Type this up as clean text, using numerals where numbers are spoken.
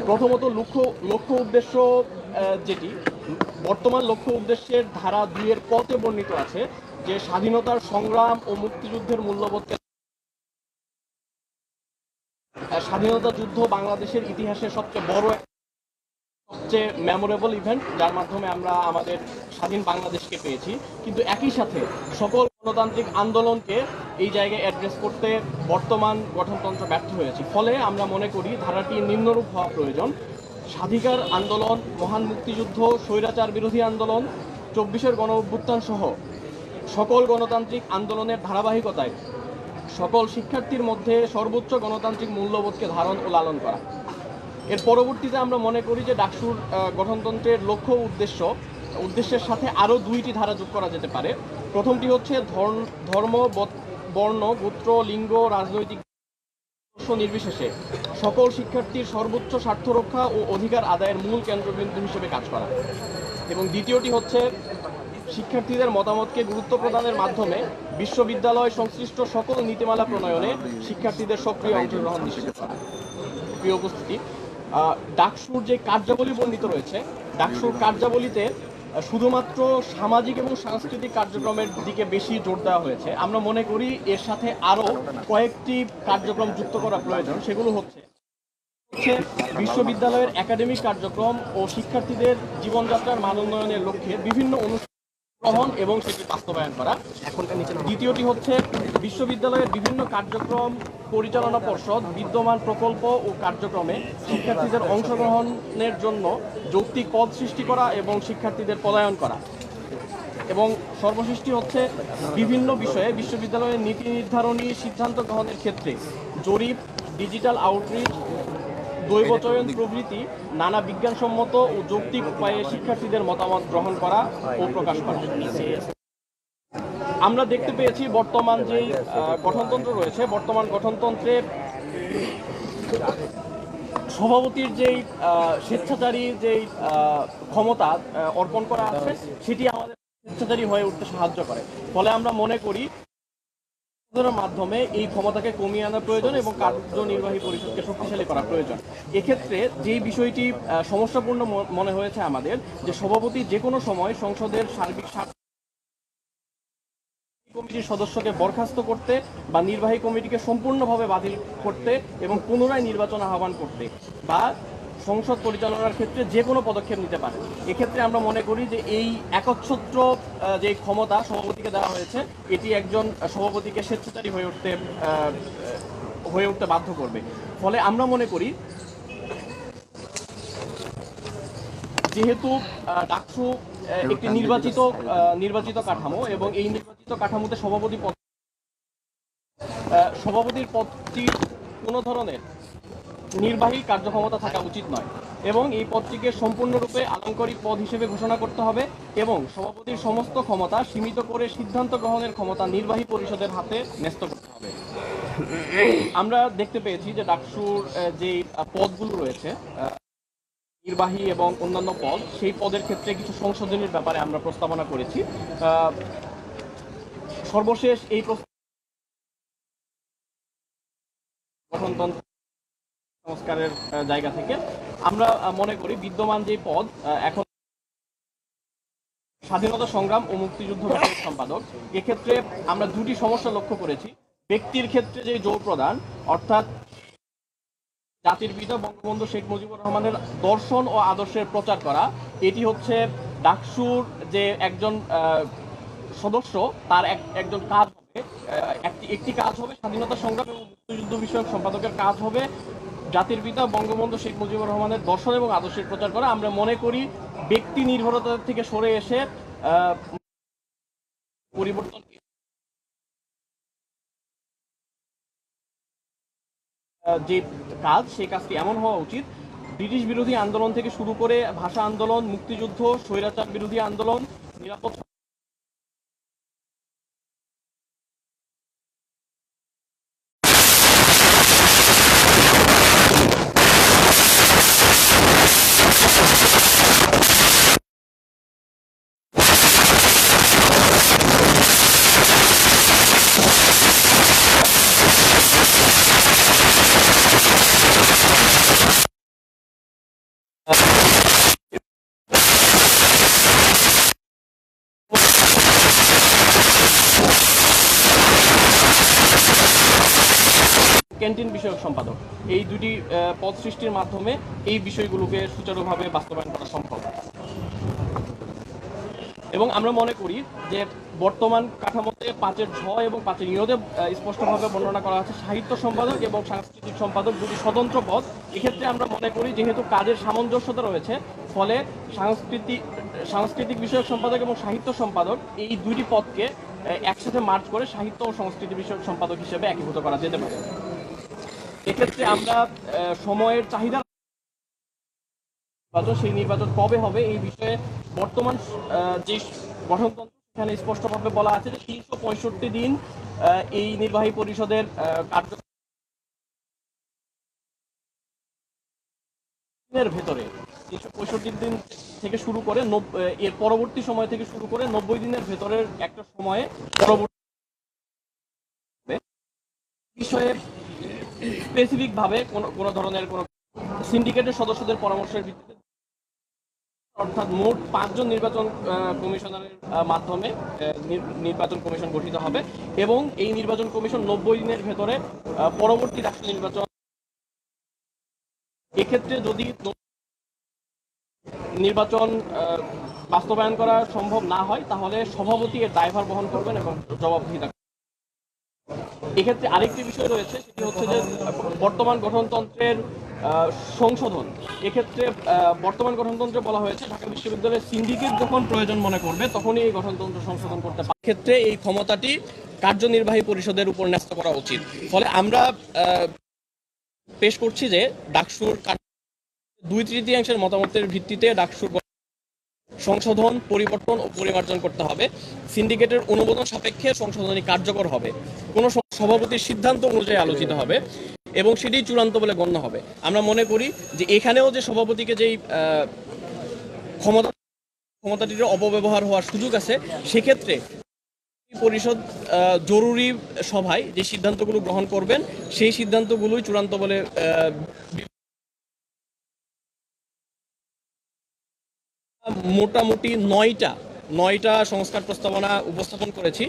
প্রথমত লক্ষ্য উদ্দেশ্য যেটি বর্তমান লক্ষ্য উদ্দেশ্যের ধারা 2-এর পথে বর্ণিত আছে যে স্বাধীনতার সংগ্রাম ও মুক্তিযুদ্ধের মূল্যবোধকে স্বাধীনতা যুদ্ধ বাংলাদেশের ইতিহাসের সবচেয়ে মেমোরেবল ইভেন্ট, যার মাধ্যমে আমরা আমাদের স্বাধীন বাংলাদেশকে পেয়েছি। কিন্তু একই সাথে সকল গণতান্ত্রিক আন্দোলনকে এই জায়গায় অ্যাড্রেস করতে বর্তমান গঠনতন্ত্র ব্যর্থ হয়েছে। ফলে আমরা মনে করি ধারাটি নিম্নরূপ হওয়া প্রয়োজন: স্বাধিকার আন্দোলন, মহান মুক্তিযুদ্ধ, স্বৈরাচার বিরোধী আন্দোলন, 24-এর গণ অভ্যুত্থান সহ সকল গণতান্ত্রিক আন্দোলনের ধারাবাহিকতায় সকল শিক্ষার্থীর মধ্যে সর্বোচ্চ গণতান্ত্রিক মূল্যবোধকে ধারণ ও লালন করা। এর পরবর্তীতে আমরা মনে করি যে ডাকসুর গঠনতন্ত্রের লক্ষ্য উদ্দেশ্যের সাথে আরও 2টি ধারা যোগ করা যেতে পারে। প্রথমটি হচ্ছে ধর্ম, বর্ণ, গোত্র, লিঙ্গ, রাজনৈতিক নির্বিশেষে সকল শিক্ষার্থীর সর্বোচ্চ স্বার্থ রক্ষা ও অধিকার আদায়ের মূল কেন্দ্রবিন্দু হিসেবে কাজ করা। এবং দ্বিতীয়টি হচ্ছে শিক্ষার্থীদের মতামতকে গুরুত্ব প্রদানের মাধ্যমে বিশ্ববিদ্যালয় সংশ্লিষ্ট সকল নীতিমালা প্রণয়নে শিক্ষার্থীদের সক্রিয় অংশগ্রহণ নিশ্চিত করা। প্রিয় উপস্থিতি, ডাকসুর যে কার্যাবলী বর্ণিত রয়েছে, ডাকসুর কার্যাবলীতে শুধুমাত্র সামাজিক এবং সাংস্কৃতিক কার্যক্রমের দিকে বেশি জোর দেওয়া হয়েছে। আমরা মনে করি এর সাথে আরও কয়েকটি কার্যক্রম যুক্ত করা প্রয়োজন। সেগুলো হচ্ছে বিশ্ববিদ্যালয়ের একাডেমিক কার্যক্রম ও শিক্ষার্থীদের জীবনযাত্রার মান উন্নয়নের লক্ষ্যে বিভিন্ন অনুষ্ঠান গ্রহণ এবং সেটি বাস্তবায়ন করা। দ্বিতীয়টি হচ্ছে বিশ্ববিদ্যালয়ের বিভিন্ন কার্যক্রম পরিচালনা পর্ষদ বিদ্যমান প্রকল্প ও কার্যক্রমে শিক্ষার্থীদের অংশগ্রহণের জন্য যৌক্তিক পদ সৃষ্টি করা এবং শিক্ষার্থীদের পদায়ন করা। এবং সর্বশেষটি হচ্ছে বিভিন্ন বিষয়ে বিশ্ববিদ্যালয়ের নীতি নির্ধারণী সিদ্ধান্ত গ্রহণের ক্ষেত্রে জরিপ, ডিজিটাল আউটরিচ, দৈব চয়ন প্রভৃতি নানা বিজ্ঞানসম্মত ও যৌক্তিক উপায়ে শিক্ষার্থীদের মতামত গ্রহণ করা ও প্রকাশ করা। আমরা দেখতে পেয়েছি বর্তমান যেই গঠনতন্ত্র রয়েছে, বর্তমান গঠনতন্ত্রে সভাপতির যেই স্বেচ্ছাচারী যেই ক্ষমতা অর্পণ করা আছে সেটি আমাদের স্বেচ্ছাচারী হয়ে উঠতে সাহায্য করে। ফলে আমরা মনে করি মাধ্যমে এই ক্ষমতাকে কমিয়ে আনা প্রয়োজন এবং কার্যনির্বাহী পরিষদকে শক্তিশালী করা প্রয়োজন। এক্ষেত্রে যেই বিষয়টি সমস্যাপূর্ণ মনে হয়েছে আমাদের, যে সভাপতি যে কোনো সময় সংসদের সার্বিক কমিটির সদস্যকে বরখাস্ত করতে বা নির্বাহী কমিটিকে সম্পূর্ণভাবে বাতিল করতে এবং পুনরায় নির্বাচন আহ্বান করতে বা সংসদ পরিচালনার ক্ষেত্রে যে কোনো পদক্ষেপ নিতে পারে। এক্ষেত্রে আমরা মনে করি যে এই একচ্ছত্র যে ক্ষমতা সভাপতিকে দেওয়া হয়েছে, এটি একজন সভাপতিকে স্বেচ্ছাচারী হয়ে উঠতে বাধ্য করবে। ফলে আমরা মনে করি যেহেতু ডাকসু একটি নির্বাচিত কাঠামো এবং এই নির্বাচিত কাঠামোতে সভাপতির পদটি কোনো ধরনের নির্বাহী কার্যক্ষমতা থাকা উচিত নয় এবং এই পদটিকে সম্পূর্ণরূপে আলংকারিক পদ হিসেবে ঘোষণা করতে হবে এবং সভাপতির সমস্ত ক্ষমতা সীমিত করে সিদ্ধান্ত গ্রহণের ক্ষমতা নির্বাহী পরিষদের হাতে ন্যস্ত করতে হবে। আমরা দেখতে পেয়েছি যে ডাকসুর যে পদগুলো রয়েছে, নির্বাহী এবং অন্যান্য পদ, সেই পদের ক্ষেত্রে কিছু সংশোধনের ব্যাপারে আমরা প্রস্তাবনা করেছি। সর্বশেষ এই গঠনতন্ত্র সংস্কারের জায়গা থেকে আমরা মনে করি বিদ্যমান যে পদ এখন স্বাধীনতা সংগ্রাম ও মুক্তিযুদ্ধ বিষয়ক সম্পাদক, এক্ষেত্রে আমরা 2টি সমস্যা লক্ষ্য করেছি। ব্যক্তির ক্ষেত্রে যে জোর প্রদান, অর্থাৎ জাতির পিতা বঙ্গবন্ধু শেখ মুজিবুর রহমানের দর্শন ও আদর্শের প্রচার করা, এটি হচ্ছে ডাকসুর যে একজন সদস্য তার একজন কাজ হবে। একটি কাজ হবে স্বাধীনতা সংগ্রাম এবং মুক্তিযুদ্ধ বিষয়ক সম্পাদকের কাজ হবে জাতির পিতা বঙ্গবন্ধু শেখ মুজিবুর রহমানের দর্শন এবং আদর্শের প্রচার করা। আমরা মনে করি ব্যক্তি নির্ভরতা থেকে সরে এসে পরিবর্তন যে কাজ, সেই কাজটি এমন হওয়া উচিত ব্রিটিশ বিরোধী আন্দোলন থেকে শুরু করে ভাষা আন্দোলন, মুক্তিযুদ্ধ, স্বৈরাচার বিরোধী আন্দোলন, নিরাপত্তা ক্যান্টিন বিষয়ক সম্পাদক, এই দুটি পদ সৃষ্টির মাধ্যমে এই বিষয়গুলোকে সুচারুভাবে বাস্তবায়ন করা সম্ভব। এবং আমরা মনে করি যে বর্তমান কাঠামোতে 5-এর ঝ এবং 5-এর ইয়তে স্পষ্টভাবে বর্ণনা করা আছে সাহিত্য সম্পাদক এবং সাংস্কৃতিক সম্পাদক দুটি স্বতন্ত্র পদ। এক্ষেত্রে আমরা মনে করি যেহেতু কাজের সামঞ্জস্যতা রয়েছে, ফলে সাংস্কৃতিক বিষয়ক সম্পাদক এবং সাহিত্য সম্পাদক এই দুটি পদকে একসাথে মার্জ করে সাহিত্য ও সংস্কৃতি বিষয়ক সম্পাদক হিসেবে একীভূত করা যেতে পারে। এক্ষেত্রে আমরা সময়ের চাহিদা, সেই নির্বাচন কবে হবে এই বিষয়ে বর্তমান যে গঠনতন্ত্র সেখানে স্পষ্টভাবে বলা আছে যে 365 দিন এই নির্বাহী পরিষদের কার্যের ভেতরে 365 দিন থেকে শুরু করে এর পরবর্তী সময় থেকে শুরু করে 90 দিনের ভেতরের একটা সময়ে পরবর্তী বিষয়ে স্পেসিফিক ভাবে কোনো ধরনের কোনো সিন্ডিকেটের সদস্যদের পরামর্শের ভিত্তিতে, অর্থাৎ মোট 5 জন নির্বাচন কমিশনারের মাধ্যমে নির্বাচন কমিশন গঠিত হবে এবং এই নির্বাচন কমিশন 90 দিনের ভেতরে পরবর্তী রাষ্ট্র নির্বাচন, এক্ষেত্রে যদি নির্বাচন বাস্তবায়ন করা সম্ভব না হয় তাহলে সভাপতি এর দায়ভার বহন করবেন এবং জবাবদিহিতা। এক্ষেত্রে আরেকটি বিষয় রয়েছে, সেটি হচ্ছে যে বর্তমান গঠনতন্ত্রের সংশোধন। এক্ষেত্রে বর্তমান গঠনতন্ত্রে বলা হয়েছে ঢাকা বিশ্ববিদ্যালয়ের সিন্ডিকেট যখন প্রয়োজন মনে করবে তখনই এই গঠনতন্ত্র সংশোধন করতে পারে। ক্ষেত্রে এই ক্ষমতাটি কার্যনির্বাহী পরিষদের উপর ন্যস্ত করা উচিত। ফলে আমরা পেশ করছি যে ডাকসুর 2/3 মতামতের ভিত্তিতে ডাকসুর সংশোধন, পরিবর্তন ও পরিমার্জন করতে হবে। সিন্ডিকেটের অনুমোদন সাপেক্ষে সংশোধনী কার্যকর হবে, কোনো সভাপতির সিদ্ধান্ত অনুযায়ী আলোচিত হবে এবং সেটি চূড়ান্ত বলে গণ্য হবে। আমরা মনে করি যে এখানেও যে সভাপতিকে যেই ক্ষমতাটির অপব্যবহার হওয়ার সুযোগ আছে, সেক্ষেত্রে পরিষদ জরুরি সভায় যে সিদ্ধান্তগুলো গ্রহণ করবেন সেই সিদ্ধান্তগুলোই চূড়ান্ত বলে মোটামুটি 9টা সংস্কার প্রস্তাবনা উপস্থাপন করেছি।